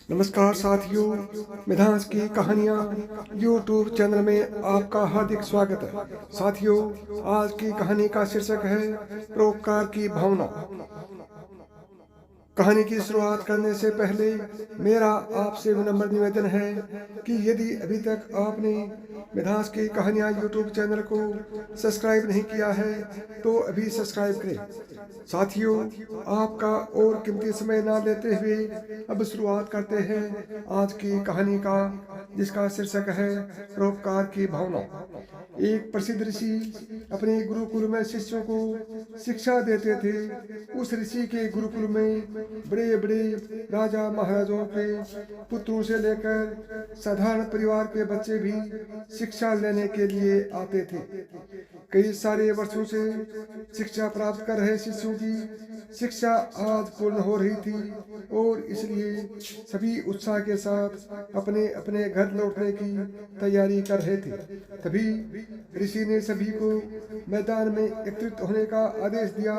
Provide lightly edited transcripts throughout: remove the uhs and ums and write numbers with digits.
नमस्कार साथियों, मिधांस की कहानियाँ यूट्यूब चैनल में आपका हार्दिक स्वागत है। साथियों, आज की कहानी का शीर्षक है परोपकार की भावना। कहानी की शुरुआत करने से पहले मेरा आपसे विनम्र निवेदन है कि यदि अभी तक आपने मिधांस की कहानियाँ यूट्यूब चैनल को सब्सक्राइब नहीं किया है तो अभी सब्सक्राइब करें। साथियों, आपका और कीमती समय ना लेते हुए अब शुरुआत करते हैं आज की कहानी का, जिसका शीर्षक है परोपकार की भावना। एक प्रसिद्ध ऋषि अपने गुरुकुल में शिष्यों को शिक्षा देते थे। उस ऋषि के गुरुकुल में बड़े बड़े राजा महाराजाओं के पुत्रों से लेकर साधारण परिवार के बच्चे भी शिक्षा लेने के लिए आते थे। कई सारे वर्षों से शिक्षा प्राप्त कर रहे शिष्यों की शिक्षा आज पूर्ण हो रही थी और इसलिए सभी उत्साह के साथ अपने अपने घर लौटने की तैयारी कर रहे थे। तभी ऋषि ने सभी को मैदान में एकत्रित होने का आदेश दिया।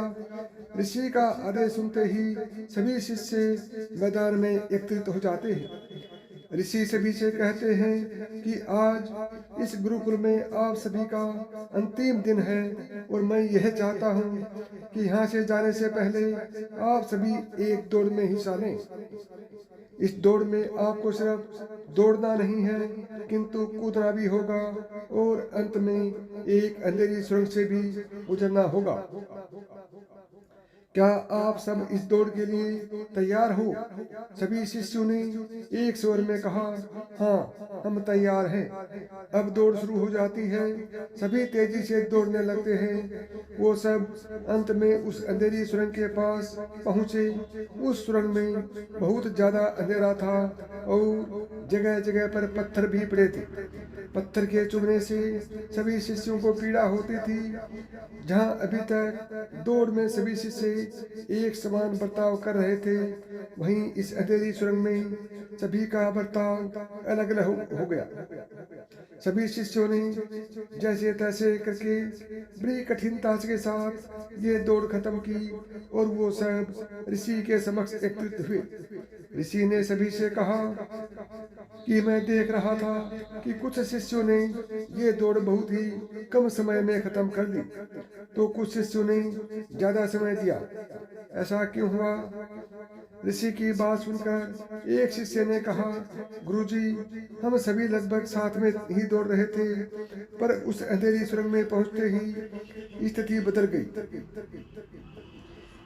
ऋषि का आदेश सुनते ही सभी शिष्य मैदान में एकत्रित हो जाते हैं। ऋषि सभी से कहते हैं कि आज इस गुरुकुल में आप सभी का अंतिम दिन है और मैं यह चाहता हूँ कि यहाँ से जाने से पहले आप सभी एक दौड़ में हिस्सा लें। इस दौड़ में आपको सिर्फ दौड़ना नहीं है किंतु कूदना भी होगा और अंत में एक अंधेरी सुरंग से भी गुजरना होगा। क्या आप सब इस दौड़ के लिए तैयार हो? सभी शिष्यों ने एक स्वर में कहा, हाँ, हम तैयार हैं। अब दौड़ शुरू हो जाती है। सभी तेजी से दौड़ने लगते हैं। वो सब अंत में उस अंधेरी सुरंग के पास पहुंचे। उस सुरंग में बहुत ज्यादा अंधेरा था और जगह जगह पर पत्थर भी पड़े थे। पत्थर के चुभने से सभी शिष्यों को पीड़ा होती थी। जहां अभी तक दौड़ में सभी शिष्य एक समान बर्ताव कर रहे थे, वहीं इस अंधेरी सुरंग में सभी का बर्ताव अलग अलग हो गया। सभी शिष्यों ने जैसे तैसे करके बड़ी कठिनता के साथ ये दौड़ खत्म की और वो सब ऋषि के समक्ष एकत्रित हुए। ऋषि ने सभी से कहा कि मैं देख रहा था कि कुछ शिष्यों ने ये दौड़ बहुत ही कम समय में खत्म कर दी, तो कुछ शिष्यों ने ज्यादा समय दिया। ऐसा क्यों हुआ? ऋषि की बात सुनकर एक शिष्य ने कहा, गुरुजी, हम सभी लगभग साथ में ही दौड़ रहे थे, पर उस अंधेरी सुरंग में पहुंचते ही स्थिति बदल गई।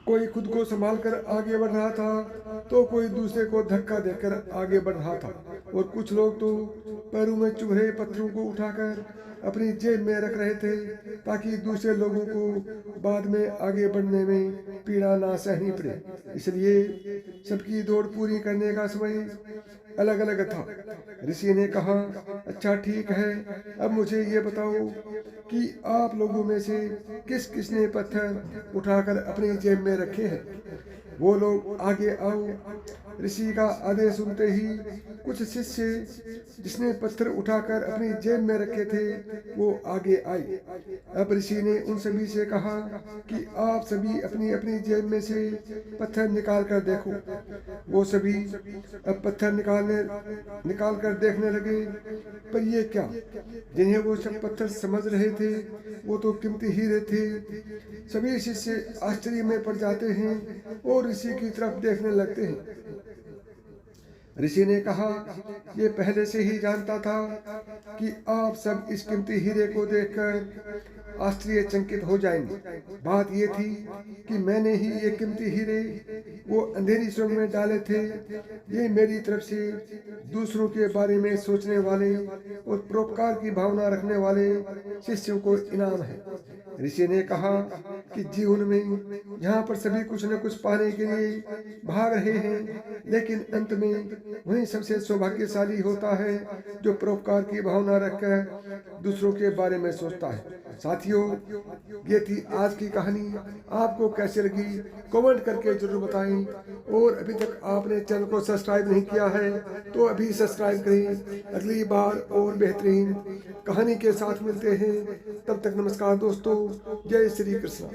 कोई खुद को संभाल कर आगे बढ़ रहा था तो कोई दूसरे को धक्का देकर आगे बढ़ रहा था और कुछ लोग तो पैरों में चुभ रहे पत्थरों को उठाकर अपनी जेब में रख रहे थे ताकि दूसरे लोगों को बाद में आगे बढ़ने में पीड़ा ना सहनी पड़े। इसलिए सबकी दौड़ पूरी करने का समय अलग अलग था। ऋषि ने कहा, अच्छा ठीक है, अब मुझे ये बताओ कि आप लोगों में से किस किसने पत्थर उठाकर अपनी जेब में रखे हैं। वो लोग आगे आओ। ऋषि का आदेश सुनते ही कुछ शिष्य जिसने पत्थर उठाकर अपनी जेब में रखे थे वो आगे आए। अब ऋषि ने उन सभी से कहा कि आप सभी अपनी अपनी जेब में से पत्थर निकाल कर देखो। वो सभी अब पत्थर निकाल कर देखने लगे, पर ये क्या? जिन्हें वो सब पत्थर समझ रहे थे वो तो कीमती हीरे थे। सभी शिष्य आश्चर्य में पड़ जाते हैं और ऋषि की तरफ देखने लगते हैं। ऋषि ने कहा, ये पहले से ही जानता था कि आप सब इस कीमती हीरे को देखकर आश्चर्यचकित हो जाएंगे। बात ये थी कि मैंने ही ये कीमती हीरे वो अंधेरी सुरंग में डाले थे। ये मेरी तरफ से दूसरों के बारे में सोचने वाले और परोपकार की भावना रखने वाले शिष्यों को इनाम है। ऋषि ने कहा कि जीवन में यहाँ पर सभी कुछ न कुछ पाने के लिए भाग रहे हैं, लेकिन अंत में वही सबसे सौभाग्यशाली होता है जो परोपकार की भावना रखकर दूसरों के बारे में सोचता है। साथियों, ये थी आज की कहानी। आपको कैसे लगी कमेंट करके जरूर बताएं और अभी तक आपने चैनल को सब्सक्राइब नहीं किया है तो अभी सब्सक्राइब करें। अगली बार और बेहतरीन कहानी के साथ मिलते हैं। तब तक नमस्कार दोस्तों। जय श्री कृष्ण।